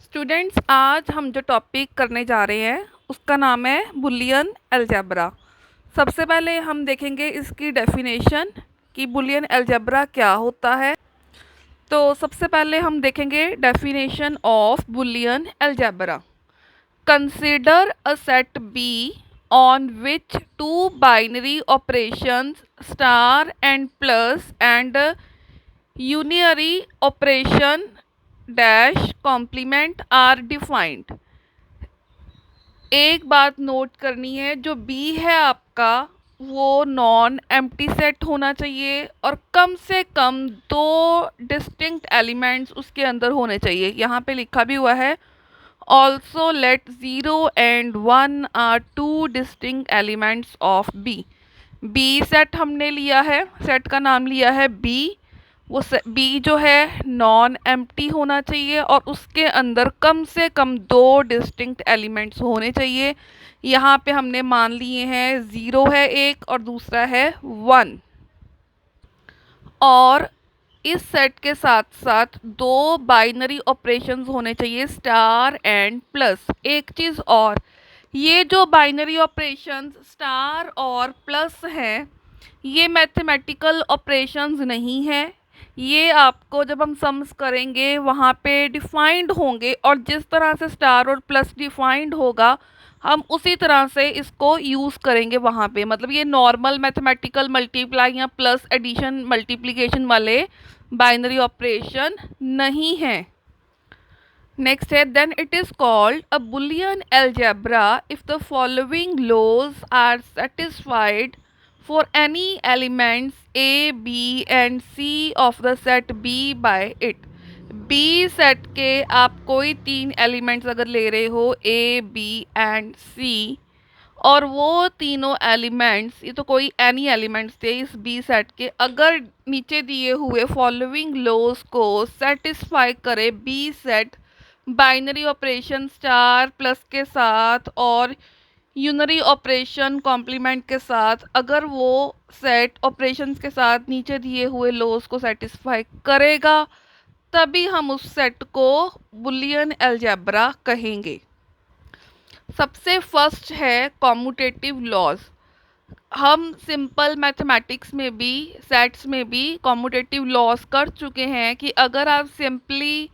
Students, आज हम जो टॉपिक करने जा रहे हैं उसका नाम है बुलियन अलजेब्रा। सबसे पहले हम देखेंगे इसकी डेफिनेशन कि बुलियन अलजेब्रा क्या होता है। तो सबसे पहले हम देखेंगे definition of Boolean algebra. Consider a set B on which two binary operations star and plus and unary operation dash complement are defined। एक बात नोट करनी है, जो बी है आपका वो नॉन एम्प्टी सेट होना चाहिए और कम से कम दो डिस्टिंक्ट एलिमेंट्स उसके अंदर होने चाहिए। यहाँ पे लिखा भी हुआ है also let 0 and 1 are two distinct elements of B. B set हमने लिया है, सेट का नाम लिया है बी। वो बी जो है नॉन एम्प्टी होना चाहिए और उसके अंदर कम से कम दो डिस्टिंक्ट एलिमेंट्स होने चाहिए। यहाँ पे हमने मान लिए हैं 0 है एक और दूसरा है 1। और इस सेट के साथ साथ दो बाइनरी ऑपरेशंस होने चाहिए, स्टार एंड प्लस। एक चीज़ और, ये जो बाइनरी ऑपरेशंस स्टार और प्लस हैं ये मैथमेटिकल ऑपरेशंस नहीं है। ये आपको जब हम सम्स करेंगे वहाँ पे डिफाइंड होंगे और जिस तरह से स्टार और प्लस डिफाइंड होगा हम उसी तरह से इसको यूज़ करेंगे वहाँ पे। मतलब ये नॉर्मल मैथमेटिकल मल्टीप्लाई या प्लस एडिशन मल्टीप्लिकेशन वाले बाइनरी ऑपरेशन नहीं है। नेक्स्ट है, then it is called a Boolean algebra if the following laws are satisfied for any elements a, b and c of the set b by it। b set के आप कोई तीन elements अगर ले रहे हो a, b एंड c और वो तीनों एलिमेंट्स, ये तो कोई एनी एलिमेंट्स थे इस बी सेट के, अगर नीचे दिए हुए फॉलोइंग लॉज को सेटिस्फाई करे B set binary operation star plus के साथ और यूनरी ऑपरेशन कॉम्प्लीमेंट के साथ, अगर वो सेट ऑपरेशंस के साथ नीचे दिए हुए लॉज को सेटिस्फाई करेगा तभी हम उस सेट को बुलियन अलजेब्रा कहेंगे। सबसे फर्स्ट है कॉम्यूटेटिव लॉज। हम सिंपल मैथमेटिक्स में भी सेट्स में भी कॉम्यूटेटिव लॉज कर चुके हैं कि अगर आप सिंपली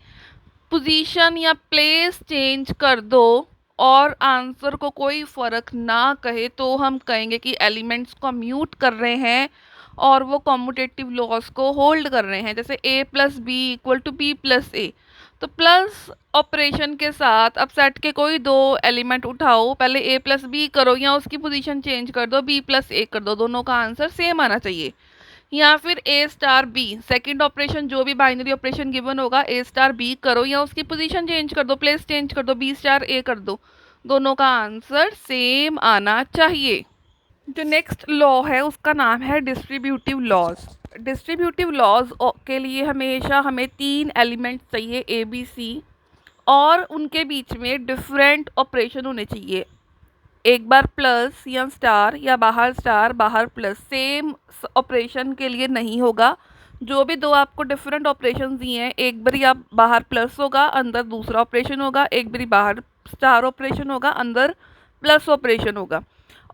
पोजीशन या प्लेस चेंज कर दो और आंसर को कोई फ़र्क ना कहे तो हम कहेंगे कि एलिमेंट्स को म्यूट कर रहे हैं और वो कॉम्यूटेटिव लॉज को होल्ड कर रहे हैं। जैसे a plus B equal to B plus A, तो प्लस ऑपरेशन के साथ अब सेट के कोई दो एलिमेंट उठाओ, पहले a प्लस बी करो या उसकी पोजीशन चेंज कर दो, b प्लस ए कर दो, दोनों का आंसर सेम आना चाहिए। या फिर a star b, second operation जो भी बाइनरी ऑपरेशन गिवन होगा a स्टार b करो या उसकी पोजीशन चेंज कर दो, प्लेस चेंज कर दो, b स्टार a कर दो, दोनों का आंसर सेम आना चाहिए। जो नेक्स्ट लॉ है उसका नाम है डिस्ट्रीब्यूटिव लॉज। डिस्ट्रीब्यूटिव लॉज के लिए हमेशा हमें तीन एलिमेंट्स चाहिए ए बी सी और उनके बीच में डिफरेंट ऑपरेशन होने चाहिए। एक बार प्लस या स्टार या बाहर स्टार बाहर प्लस सेम ऑपरेशन के लिए नहीं होगा। जो भी दो आपको डिफरेंट ऑपरेशन दिए हैं, एक बारी आप बाहर प्लस होगा अंदर दूसरा ऑपरेशन होगा, एक बारी बाहर स्टार ऑपरेशन होगा अंदर प्लस ऑपरेशन होगा।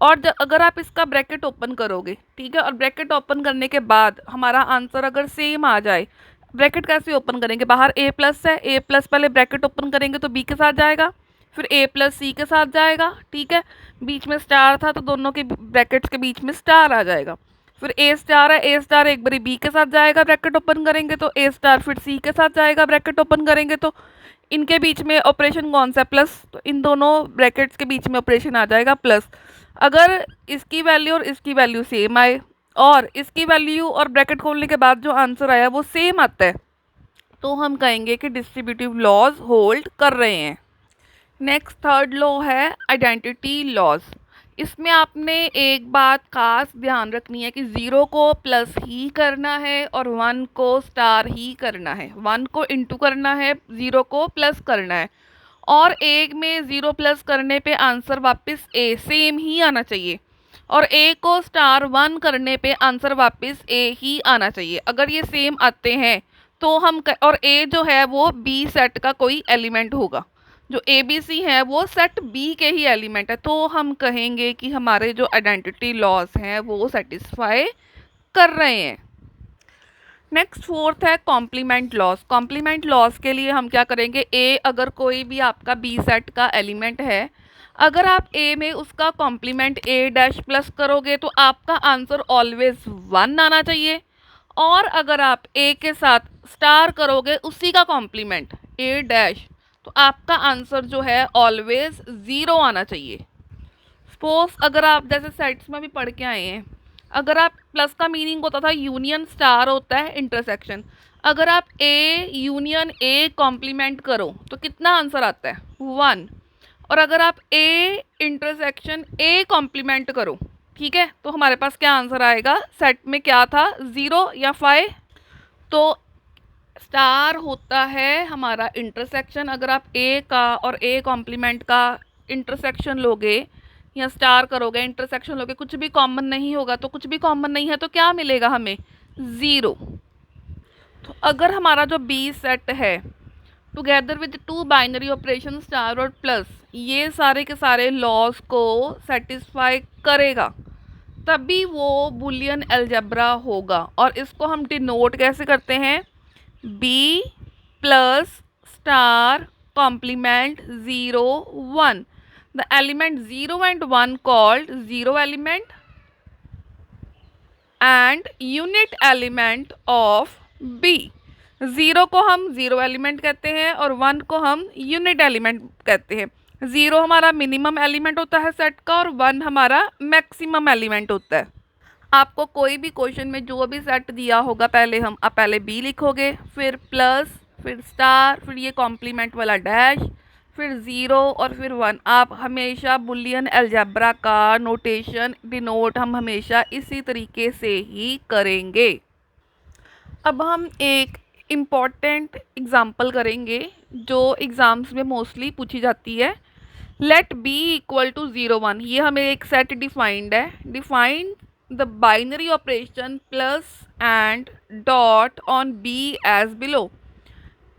और अगर आप इसका ब्रैकेट ओपन करोगे, ठीक है, और ब्रैकेट ओपन करने के बाद हमारा आंसर अगर सेम आ जाए, ब्रैकेट कैसे ओपन करेंगे, बाहर a प्लस है, a प्लस पहले ब्रैकेट ओपन करेंगे तो b के साथ जाएगा, फिर a प्लस सी के साथ जाएगा, ठीक है, बीच में स्टार था तो दोनों के ब्रैकेट्स के बीच में स्टार आ जाएगा। फिर a स्टार है, a स्टार एक बारी b के साथ जाएगा ब्रैकेट ओपन करेंगे तो a स्टार फिर c के साथ जाएगा ब्रैकेट ओपन करेंगे तो इनके बीच में ऑपरेशन कौन सा है, प्लस, तो इन दोनों ब्रैकेट्स के बीच में ऑपरेशन आ जाएगा प्लस। अगर इसकी वैल्यू और इसकी वैल्यू सेम आए और इसकी वैल्यू और ब्रैकेट खोलने के बाद जो आंसर आया वो सेम आता है तो हम कहेंगे कि डिस्ट्रीब्यूटिव लॉज होल्ड कर रहे हैं। नेक्स्ट थर्ड लॉ है आइडेंटिटी लॉज। इसमें आपने एक बात खास ध्यान रखनी है कि 0 को प्लस ही करना है और 1 को स्टार ही करना है, 1 को इंटू करना है, 0 को प्लस करना है। और एक में 0 प्लस करने पे आंसर वापस a सेम ही आना चाहिए और a को स्टार 1 करने पे आंसर वापस a ही आना चाहिए। अगर ये सेम आते हैं तो और ए जो है वो बी सेट का कोई एलिमेंट होगा, जो ए बी सी है वो सेट बी के ही एलिमेंट है, तो हम कहेंगे कि हमारे जो आइडेंटिटी लॉस हैं वो सेटिस्फाई कर रहे हैं। नेक्स्ट फोर्थ है कॉम्प्लीमेंट लॉस। कॉम्प्लीमेंट लॉस के लिए हम क्या करेंगे, ए अगर कोई भी आपका बी सेट का एलिमेंट है, अगर आप ए में उसका कॉम्प्लीमेंट ए डैश प्लस करोगे तो आपका आंसर ऑलवेज 1 आना चाहिए, और अगर आप ए के साथ स्टार करोगे उसी का कॉम्प्लीमेंट ए डैश, तो आपका आंसर जो है ऑलवेज 0 आना चाहिए। सपोज अगर आप जैसे सेट्स में भी पढ़ के आए हैं, अगर आप प्लस का मीनिंग होता था यूनियन, स्टार होता है इंटरसेक्शन, अगर आप ए यूनियन ए कॉम्प्लीमेंट करो तो कितना आंसर आता है 1, और अगर आप ए इंटरसेक्शन ए कॉम्प्लीमेंट करो, ठीक है, तो हमारे पास क्या आंसर आएगा, सेट में क्या था 0 या 5। तो स्टार होता है हमारा इंटरसेक्शन, अगर आप ए का और ए कॉम्प्लीमेंट का इंटरसेक्शन लोगे या स्टार करोगे, इंटरसेक्शन लोगे, कुछ भी कॉमन नहीं होगा, तो कुछ भी कॉमन नहीं है तो क्या मिलेगा हमें 0। तो अगर हमारा जो बी सेट है together with 2 binary operation star और प्लस, ये सारे के सारे लॉस को सेटिस्फाई करेगा, तभी वो बुलियन अलजेब्रा होगा। और इसको हम डिनोट कैसे करते हैं, B plus star complement 0 1, the element 0 and 1 called 0 element and unit element of B। 0 को हम 0 एलिमेंट कहते हैं और 1 को हम यूनिट एलिमेंट कहते हैं। 0 हमारा मिनिमम एलिमेंट होता है सेट का और 1 हमारा मैक्सिमम एलिमेंट होता है। आपको कोई भी क्वेश्चन में जो भी सेट दिया होगा, पहले बी लिखोगे, फिर प्लस, फिर स्टार, फिर ये कॉम्प्लीमेंट वाला डैश, फिर 0 और फिर 1। आप हमेशा बुलियन अलजेब्रा का नोटेशन डिनोट हम हमेशा इसी तरीके से ही करेंगे। अब हम एक इम्पॉर्टेंट एग्जांपल करेंगे जो एग्ज़ाम्स में मोस्टली पूछी जाती है। लेट बी इक्वल टू 0 1, ये हमें एक सेट डिफाइंड है। Defined the binary operation plus and dot on B as below.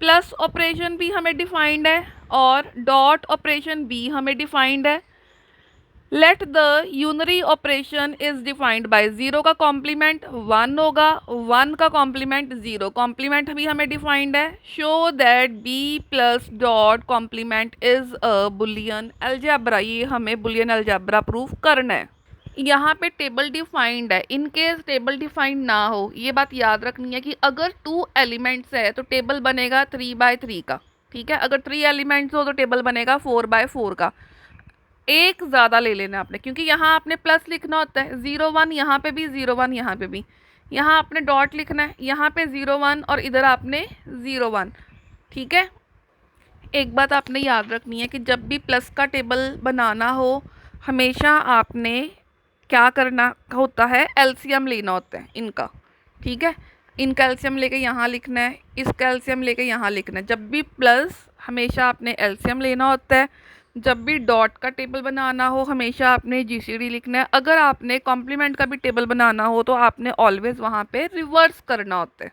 Plus operation भी हमें डिफाइंड है और डॉट ऑपरेशन भी हमें डिफाइंड है। Let the unary operation is defined by 0 का कॉम्प्लीमेंट 1 होगा, 1 का कॉम्प्लीमेंट 0, कॉम्प्लीमेंट भी हमें डिफाइंड है। Show that B plus dot complement is a Boolean algebra, ये हमें बुलियन अलजेब्रा प्रूफ करना है। यहाँ पे टेबल डिफाइंड है, इनकेस टेबल डिफाइंड ना हो, ये बात याद रखनी है कि अगर 2 एलिमेंट्स है तो टेबल बनेगा 3 बाय 3 का, ठीक है। अगर 3 एलिमेंट्स हो तो टेबल बनेगा 4 बाय 4 का। एक ज़्यादा ले लेना आपने, क्योंकि यहाँ आपने प्लस लिखना होता है, 0 1 यहाँ पे भी, 0 1 यहाँ पे भी, यहाँ आपने डॉट लिखना है, यहाँ पे 0 1 और इधर आपने 0 1, ठीक है। एक बात आपने याद रखनी है कि जब भी प्लस का टेबल बनाना हो, हमेशा आपने क्या करना होता है, एलसीएम लेना होता है इनका, ठीक है। इनका एलसीएम लेके यहाँ लिखना है, इसका एलसीएम लेके यहाँ लिखना है। जब भी प्लस हमेशा आपने एलसीएम लेना होता है, जब भी डॉट का टेबल बनाना हो हमेशा आपने जीसीडी लिखना है। अगर आपने कॉम्प्लीमेंट का भी टेबल बनाना हो तो आपने ऑलवेज वहाँ पे रिवर्स करना होता है।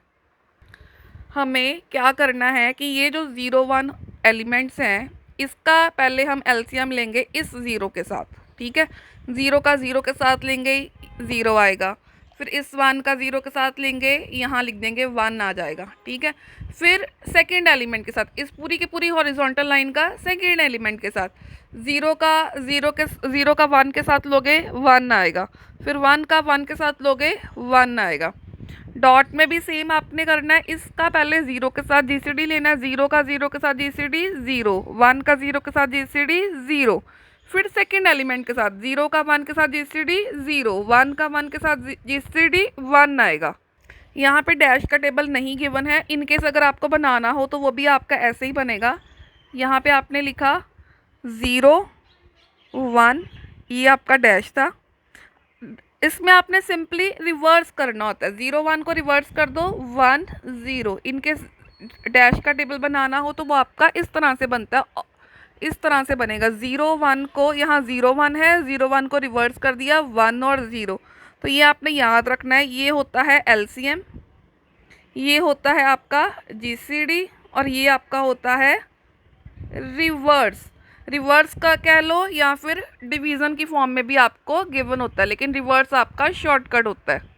हमें क्या करना है कि ये जो 0 1 एलिमेंट्स हैं, इसका पहले हम एलसीएम लेंगे इस 0 के साथ, ठीक है। 0 का 0 के साथ लेंगे 0 आएगा, फिर इस 1 का 0 के साथ लेंगे, यहाँ लिख देंगे 1 आ जाएगा, ठीक है। फिर सेकंड एलिमेंट के साथ, इस पूरी की पूरी हॉरिजॉन्टल लाइन का सेकंड एलिमेंट के साथ 0 का 1 के साथ लोगे 1 आएगा, फिर 1 का 1 के साथ लोगे 1 आएगा। डॉट में भी सेम आपने करना है, इसका पहले 0 के साथ जीसीडी लेना है, 0 का 0 के साथ जीसीडी 0, 1 का 0 के साथ जीसीडी 0, फिर सेकंड एलिमेंट के साथ 0 का 1 के साथ जीसीडी 0, 1 का 1 के साथ जीसीडी 1 आएगा। यहाँ पे डैश का टेबल नहीं गिवन है, इनकेस अगर आपको बनाना हो तो वो भी आपका ऐसे ही बनेगा। यहाँ पे आपने लिखा 0 1, ये आपका डैश था, इसमें आपने सिंपली रिवर्स करना होता है, 0 1 को रिवर्स कर दो 1 0। इनकेस डैश का टेबल बनाना हो तो वो आपका इस तरह से बनता है, इस तरह से बनेगा। 0 1 को, यहाँ 0 1 है, 0 1 को रिवर्स कर दिया 1 और 0, तो ये आपने याद रखना है। ये होता है एलसीएम, ये होता है आपका जीसीडी और ये आपका होता है रिवर्स। रिवर्स का कह लो या फिर डिवीज़न की फॉर्म में भी आपको गिवन होता है, लेकिन रिवर्स आपका शॉर्टकट होता है।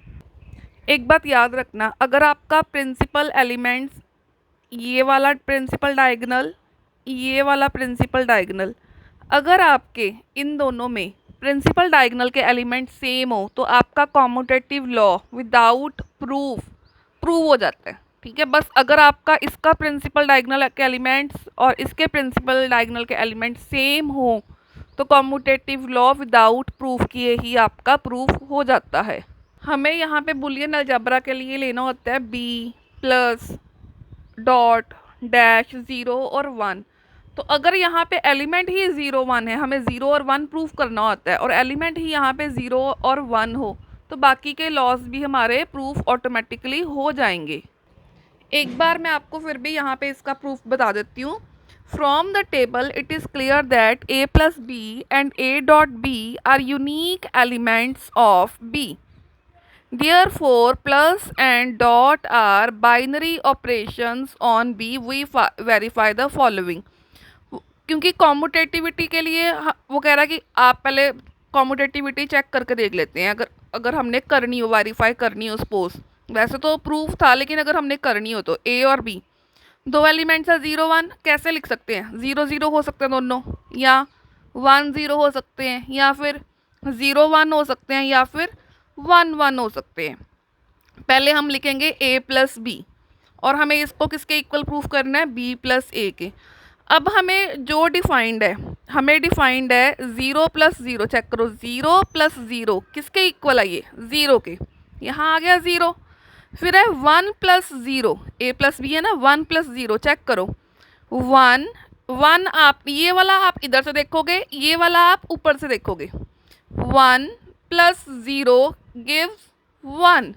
एक बात याद रखना, अगर आपका प्रिंसिपल एलिमेंट्स ये वाला प्रिंसिपल डायगोनल, ये वाला प्रिंसिपल डायगोनल, अगर आपके इन दोनों में प्रिंसिपल डायगोनल के एलिमेंट सेम हो तो आपका commutative law without proof prove हो जाता है। ठीक है, बस अगर आपका इसका प्रिंसिपल डायगोनल के एलिमेंट्स और इसके प्रिंसिपल डायगोनल के एलिमेंट सेम हो तो कॉम्यूटेटिव लॉ विदाउट प्रूफ किए ही आपका प्रूफ हो जाता है। हमें यहाँ पे बुलियन अलजेब्रा के लिए लेना होता है B plus dot dash zero और वन। तो अगर यहाँ पे एलिमेंट ही ज़ीरो वन है, हमें ज़ीरो और वन प्रूफ करना होता है, और एलिमेंट ही यहाँ पे ज़ीरो और वन हो तो बाकी के लॉस भी हमारे प्रूफ ऑटोमेटिकली हो जाएंगे। एक बार मैं आपको फिर भी यहाँ पे इसका प्रूफ बता देती हूँ। From the table it is clear that a plus B and a dot B are unique elements of b। Therefore, plus and dot are binary operations on B. We verify the following. क्योंकि कॉम्यूटेटिविटी के लिए वो कह रहा है कि आप पहले कॉम्यूटेटिविटी चेक करके देख लेते हैं, अगर अगर हमने करनी हो, वेरीफाई करनी हो सपोज। वैसे तो प्रूफ था, लेकिन अगर हमने करनी हो तो ए और बी दो एलिमेंट्स है, ज़ीरो वन कैसे लिख सकते हैं? ज़ीरो ज़ीरो हो सकते हैं दोनों, या वन ज़ीरो हो सकते हैं, या फिर ज़ीरो वन हो सकते हैं, या फिर वन वन हो सकते हैं। पहले हम लिखेंगे a प्लस बी और हमें इसको किसके इक्वल प्रूफ करना है? b प्लस ए के। अब हमें जो डिफाइंड है, हमें डिफाइंड है ज़ीरो प्लस ज़ीरो। चेक करो, ज़ीरो प्लस ज़ीरो किसके इक्वल है? ये ज़ीरो के। यहाँ आ गया ज़ीरो। फिर है one plus zero, a plus B है ना, वन प्लस ज़ीरो। चेक करो, वन वन आप ये वाला आप इधर से देखोगे, ये वाला आप ऊपर से देखोगे। One plus zero gives one,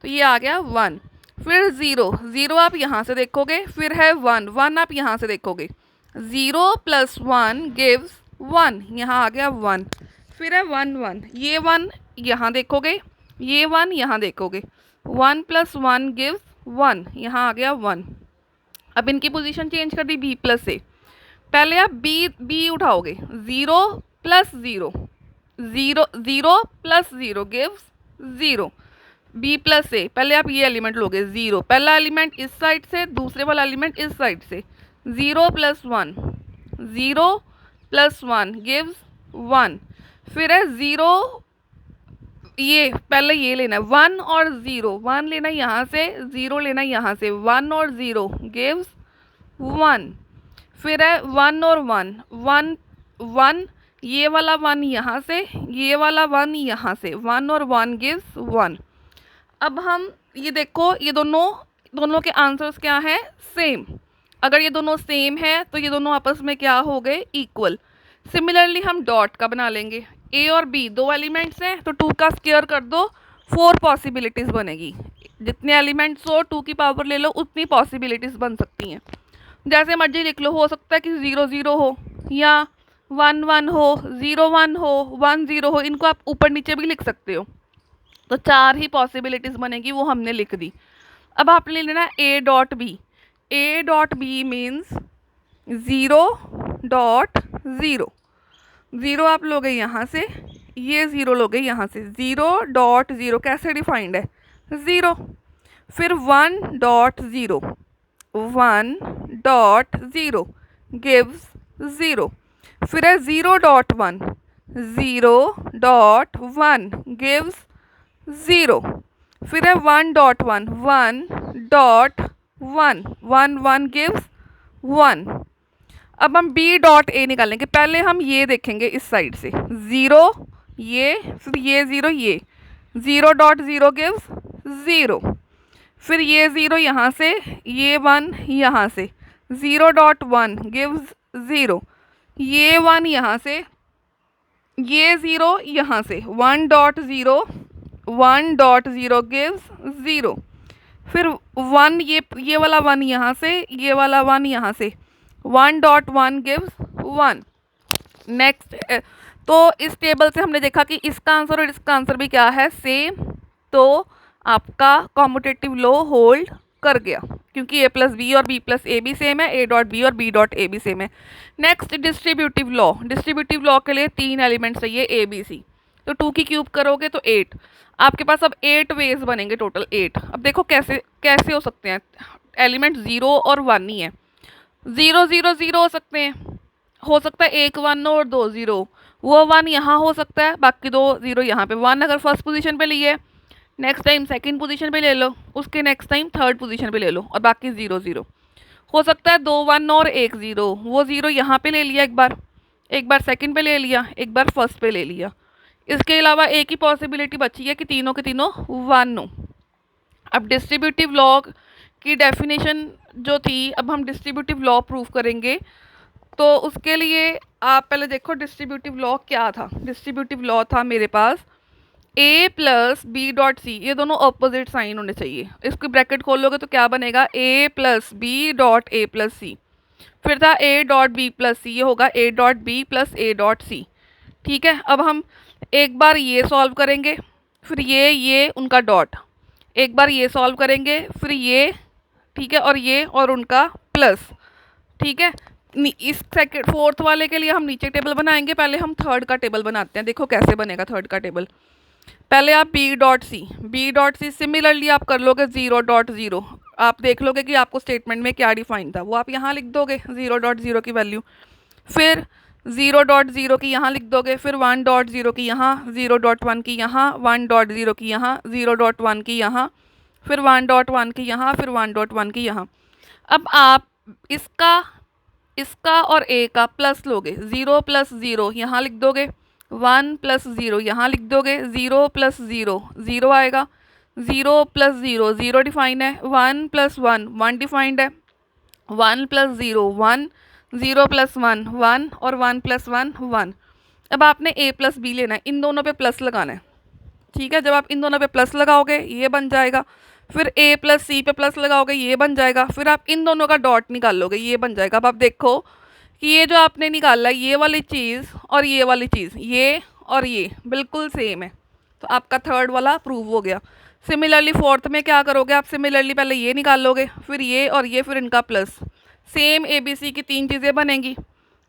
तो ये आ गया वन। फिर ज़ीरो ज़ीरो आप यहाँ से देखोगे, फिर है वन वन आप यहाँ से देखोगे। Zero plus one gives one, यहाँ आ गया वन। फिर है वन वन, ये वन यहाँ देखोगे, ये वन यहाँ देखोगे। One plus one gives one, यहाँ आ गया वन। अब इनकी पोजीशन चेंज कर दी बी प्लस से। पहले आप बी उठाओगे, zero plus zero, zero zero plus zero gives zero. B plus A, पहले आप ये एलिमेंट लोगे ज़ीरो, पहला एलिमेंट इस साइड से, दूसरे वाला एलिमेंट इस साइड से। Zero plus one, zero plus one gives one. फिर है ज़ीरो, ये पहले ये लेना है वन और ज़ीरो, वन लेना यहाँ से, ज़ीरो लेना यहाँ से, वन और ज़ीरो गिव्स वन। फिर है वन और वन, वन वन, ये वाला वन यहाँ से, ये वाला वन यहाँ से, वन और वन गिव्स वन। अब हम ये देखो, ये दोनों के आंसर्स क्या हैं? सेम। अगर ये दोनों सेम है तो ये दोनों आपस में क्या हो गए? इक्वल। सिमिलरली हम डॉट का बना लेंगे। ए और बी दो एलिमेंट्स हैं तो टू का स्क्वायर कर दो, फोर पॉसिबिलिटीज़ बनेगी। जितने एलिमेंट्स हो टू की पावर ले लो, उतनी पॉसिबिलिटीज़ बन सकती हैं। जैसे मर्जी लिख लो, हो सकता है कि ज़ीरो ज़ीरो हो, या वन वन हो, ज़ीरो वन हो, वन ज़ीरो हो। इनको आप ऊपर नीचे भी लिख सकते हो। तो चार ही पॉसिबिलिटीज़ बनेगी, वो हमने लिख दी। अब आपने लेना A dot B. A dot B means zero dot zero. Zero आप लोगे यहाँ से, ये ज़ीरो लोगे यहाँ से। ज़ीरो डॉट ज़ीरो कैसे डिफाइंड है? ज़ीरो। फिर one dot zero, one dot zero gives zero. फिर है zero dot one, zero dot one gives zero. फिर है one dot one, one dot one, one one gives one. अब हम B dot ए निकालेंगे। पहले हम ये देखेंगे इस साइड से, ज़ीरो ये, फिर ये ज़ीरो ये, zero dot zero gives zero. फिर ये ज़ीरो यहाँ से, ये वन यहाँ से, zero dot one gives zero. ये वन यहाँ से, ये ज़ीरो यहाँ से, one dot zero, one dot zero gives zero. फिर वन, ये वाला वन यहाँ से, ये वाला वन यहाँ से, one dot one gives one. Next, तो इस टेबल से हमने देखा कि इसका आंसर और इसका आंसर भी क्या है? सेम। तो आपका कॉम्यूटेटिव लॉ होल्ड कर गया, क्योंकि ए प्लस बी और बी प्लस ए भी सेम है, ए डॉट बी और बी डॉट ए भी सेम है। Next distributive law, distributive law के लिए 3 एलिमेंट चाहिए ए बी सी, तो 2 की क्यूब करोगे तो 8, आपके पास अब 8 वेज बनेंगे, टोटल 8। अब देखो कैसे कैसे हो सकते हैं, एलिमेंट 0 और 1 ही है, 0 0 0 हो सकते हैं, हो सकता है एक 1 और 2 0, वो 1 यहाँ हो सकता है, बाकी 2 0 यहाँ पे। 1 अगर फर्स्ट पोजीशन पे लिए, नेक्स्ट टाइम सेकंड पोजीशन पे ले लो, उसके नेक्स्ट टाइम थर्ड पोजीशन पे ले लो, और बाकी 0 0 हो सकता है। 2 1 और 1 0, वो 0 यहाँ पे ले लिया एक बार सेकंड पे ले लिया, एक बार फर्स्ट पे ले लिया। इसके अलावा एक ही पॉसिबिलिटी बची है कि तीनों के तीनों 1 हो। अब डिस्ट्रीब्यूटिव लॉ की डेफिनेशन जो थी, अब हम डिस्ट्रीब्यूटिव लॉ प्रूफ करेंगे। तो उसके लिए आप पहले देखो डिस्ट्रीब्यूटिव लॉ क्या था। डिस्ट्रीब्यूटिव लॉ था मेरे पास a plus B dot C, ये दोनों अपोजिट साइन होने चाहिए। इसकी ब्रैकेट खोलोगे तो क्या बनेगा, a plus B dot A plus C. फिर था a dot B plus C, ये होगा a dot B plus A dot C. ठीक है, अब हम एक बार ये सॉल्व करेंगे, फिर ये उनका डॉट, एक बार ये सॉल्व करेंगे, फिर ये, ठीक है, और ये और उनका प्लस। ठीक है, इस सेकंड फोर्थ वाले के लिए हम नीचे टेबल बनाएंगे, पहले हम थर्ड का टेबल बनाते हैं। देखो कैसे बनेगा थर्ड का टेबल। पहले आप बी डॉट सी सिमिलरली आप कर लोगे 0 डॉट 0, आप देख लोगे कि आपको स्टेटमेंट में क्या डिफाइन था, वो आप यहाँ लिख दोगे 0 डॉट 0 की वैल्यू, फिर 0 डॉट 0 की यहाँ लिख दोगे, फिर 1 डॉट 0 की यहाँ, 0 डॉट 1 की यहाँ, 1 डॉट 0 की यहाँ, 0 डॉट 1 की यहाँ, फिर 1 डॉट 1 की यहाँ, फिर 1 डॉट 1 की यहाँ। अब आप इसका और ए का प्लस लोगे, 0 प्लस 0 यहाँ लिख दोगे, 1 प्लस 0 यहाँ लिख दोगे, 0 प्लस 0 0 आएगा, 0 प्लस 0 0 डिफाइन है, 1 प्लस 1 1 डिफाइंड है, 1 प्लस 0 1, 0 प्लस 1 1 और 1 प्लस 1 1। अब आपने a प्लस बी लेना है, इन दोनों पे प्लस लगाना है। ठीक है, जब आप इन दोनों पे प्लस लगाओगे ये बन जाएगा, फिर a प्लस सी पे प्लस लगाओगे ये बन जाएगा, फिर आप इन दोनों का डॉट निकाल लोगे ये बन जाएगा। अब आप देखो कि ये जो आपने निकाला ये वाली चीज़ और ये वाली चीज़, ये और ये बिल्कुल सेम है, तो आपका थर्ड वाला प्रूव हो गया। सिमिलरली फोर्थ में क्या करोगे आप, सिमिलरली पहले ये निकाल लोगे, फिर ये और ये, फिर इनका plus, same A B C की 3 चीज़ें बनेंगी,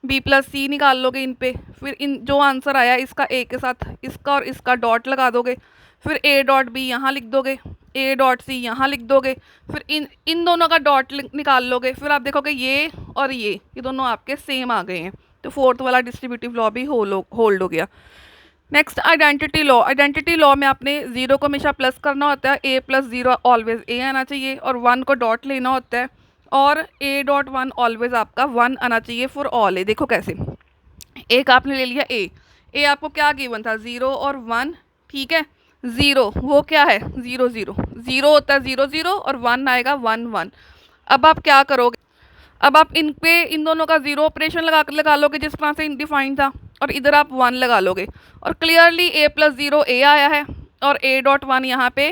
बी प्लस सी निकाल लोगे इन पे, फिर इन जो आंसर आया इसका ए के साथ इसका और इसका डॉट लगा दोगे, फिर ए डॉट बी यहाँ लिख दोगे, ए डॉट सी यहाँ लिख दोगे, फिर इन दोनों का डॉट निकाल लोगे, फिर आप देखोगे ये और ये दोनों आपके सेम आ गए हैं, तो फोर्थ वाला डिस्ट्रीब्यूटिव लॉ भी होल्ड हो गया। Next identity law, identity law में आपने 0 को हमेशा प्लस करना होता है, a प्लस 0 ऑलवेज a आना चाहिए, और 1 को डॉट लेना होता है, और a डॉट 1 ऑलवेज आपका 1 आना चाहिए फॉर ऑल ए। देखो कैसे, एक आपने ले लिया a आपको क्या गिवन था, 0 और 1। ठीक है, 0 वो क्या है, 0 0 0 होता है 0 0, और 1 आएगा 1 1। अब आप क्या करोगे, अब आप इन पे इन दोनों का 0 ऑपरेशन लगा लोगे जिस तरह से डिफाइन था, और इधर आप 1 लगा लोगे, और क्लियरली a प्लस 0 a आया है, और a डॉट 1 यहाँ पे